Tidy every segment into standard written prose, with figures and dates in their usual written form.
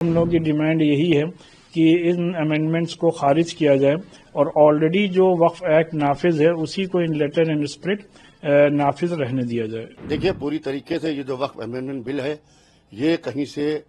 ہم لوگوں کی ڈیمانڈ یہی ہے کہ ان امینڈمنٹس کو خارج کیا جائے اور آلریڈی جو وقف ایکٹ نافذ ہے اسی کو ان لیٹر اینڈ اسپرٹ نافذ رہنے دیا جائے۔ دیکھیے پوری طریقے سے یہ جو وقف امینڈمنٹ بل ہے یہ کہیں سے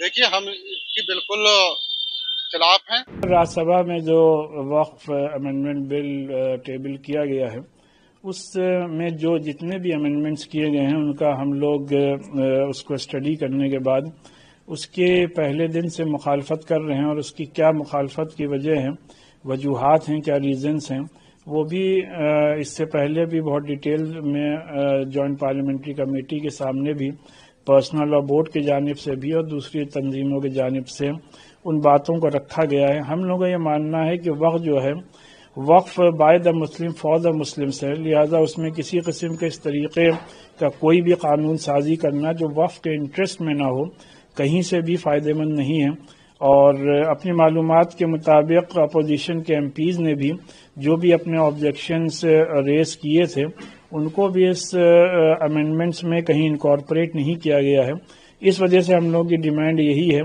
دیکھیے ہم اس کی بالکل خلاف ہیں۔ راجیہ سبھا میں جو وقف امینڈمنٹ بل ٹیبل کیا گیا ہے اس میں جو جتنے بھی امینڈمنٹس کیے گئے ہیں ان کا ہم لوگ اس کو اسٹڈی کرنے کے بعد اس کے پہلے دن سے مخالفت کر رہے ہیں، اور اس کی کیا مخالفت کی وجہ ہیں، وجوہات ہیں، کیا ریزنز ہیں، وہ بھی اس سے پہلے بھی بہت ڈیٹیل میں جوائنٹ پارلیمنٹری کمیٹی کے سامنے بھی پرسنل لا بورڈ کی جانب سے بھی اور دوسری تنظیموں کی جانب سے ان باتوں کو رکھا گیا ہے۔ ہم لوگوں کا یہ ماننا ہے کہ وقف جو ہے وقف by the Muslim for the مسلم ہے، لہذا اس میں کسی قسم کے اس طریقے کا کوئی بھی قانون سازی کرنا جو وقف کے انٹرسٹ میں نہ ہو کہیں سے بھی فائدہ مند نہیں ہے۔ اور اپنی معلومات کے مطابق اپوزیشن کے ایم پیز نے بھی جو بھی اپنے آبجیکشنز ریز کیے تھے ان کو بھی اس امینڈمنٹس میں کہیں انکارپوریٹ نہیں کیا گیا ہے۔ اس وجہ سے ہم لوگوں کی ڈیمانڈ یہی ہے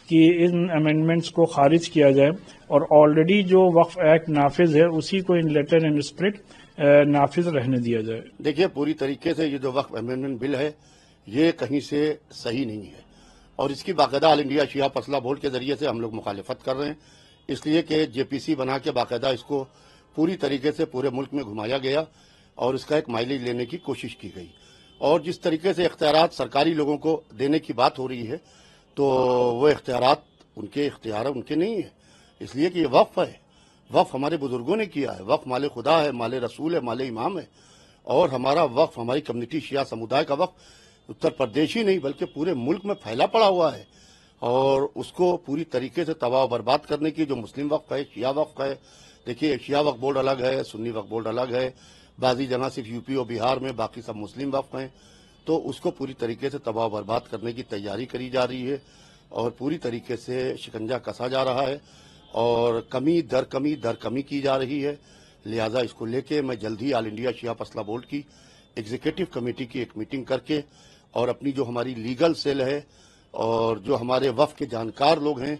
کہ ان امینڈمنٹس کو خارج کیا جائے اور آلریڈی جو وقف ایکٹ نافذ ہے اسی کو ان لیٹر اینڈ اسپرٹ نافذ رہنے دیا جائے۔ دیکھیے پوری طریقے سے یہ جو وقف امینڈمنٹ بل ہے یہ کہیں سے صحیح نہیں ہے، اور اس کی باقاعدہ آل انڈیا شیعہ فضلہ بورڈ کے ذریعے سے ہم لوگ مخالفت کر رہے ہیں، اس لیے کہ جے پی سی بنا کے باقاعدہ اس کو پوری طریقے سے پورے ملک میں گھمایا گیا اور اس کا ایک مائلیج لینے کی کوشش کی گئی، اور جس طریقے سے اختیارات سرکاری لوگوں کو دینے کی بات ہو رہی ہے تو وہ اختیارات ان کے اختیار ان کے نہیں ہیں، اس لیے کہ یہ وقف ہے، وقف ہمارے بزرگوں نے کیا ہے، وقف مال خدا ہے، مال رسول ہے، مال امام ہے، اور ہمارا وقف ہماری کمیونٹی شیعہ سمودائے کا وقف اتر پردیش ہی نہیں بلکہ پورے ملک میں پھیلا پڑا ہوا ہے، اور اس کو پوری طریقے سے تباہ و برباد کرنے کی جو مسلم وقف ہے، شیعہ وقف ہے، دیکھیے شیعہ وقف بورڈ الگ ہے، سنی وقف بورڈ الگ ہے، بعضی جگہ صرف یو پی اور بہار میں، باقی سب مسلم وقف ہیں، تو اس کو پوری طریقے سے تباہ و برباد کرنے کی تیاری کری جا رہی ہے اور پوری طریقے سے شکنجہ کسا جا رہا ہے اور کمی در کمی کی جا رہی ہے۔ لہٰذا اس کو لے کے میں جلد ہی آل انڈیا شیعہ فضلہ بورڈ کی ایگزیکٹو کمیٹی کی ایک میٹنگ کر کے اور اپنی جو ہماری لیگل سیل ہے اور جو ہمارے وفد کے جانکار لوگ ہیں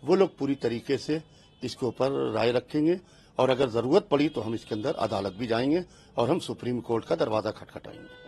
وہ لوگ پوری طریقے سے اس کے اوپر رائے رکھیں گے، اور اگر ضرورت پڑی تو ہم اس کے اندر عدالت بھی جائیں گے اور ہم سپریم کورٹ کا دروازہ کھٹکھٹائیں گے۔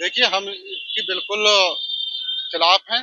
دیکھیے ہم اس کی بالکل خلاف ہیں،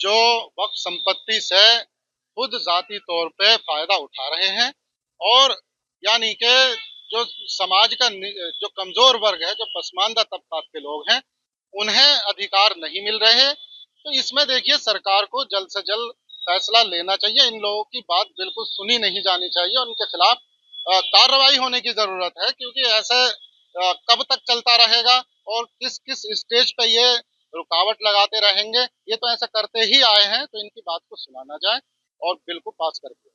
جو وقف سمپتی سے خود ذاتی طور پہ فائدہ اٹھا رہے ہیں، اور یعنی کہ جو سماج کا جو کمزور ورگ ہے، جو پسماندہ طبقات کے لوگ ہیں انہیں ادھیکار نہیں مل رہے، تو اس میں دیکھیے سرکار کو جلد سے جلد فیصلہ لینا چاہیے، ان لوگوں کی بات بالکل سنی نہیں جانی چاہیے، ان کے خلاف کارروائی ہونے کی ضرورت ہے، کیونکہ ایسے کب تک چلتا رہے گا اور کس کس اسٹیج پہ یہ رکاوٹ لگاتے رہیں گے، یہ تو ایسا کرتے ہی آئے ہیں، تو ان کی بات کو سنانا جائے اور بل کو پاس کر دیا۔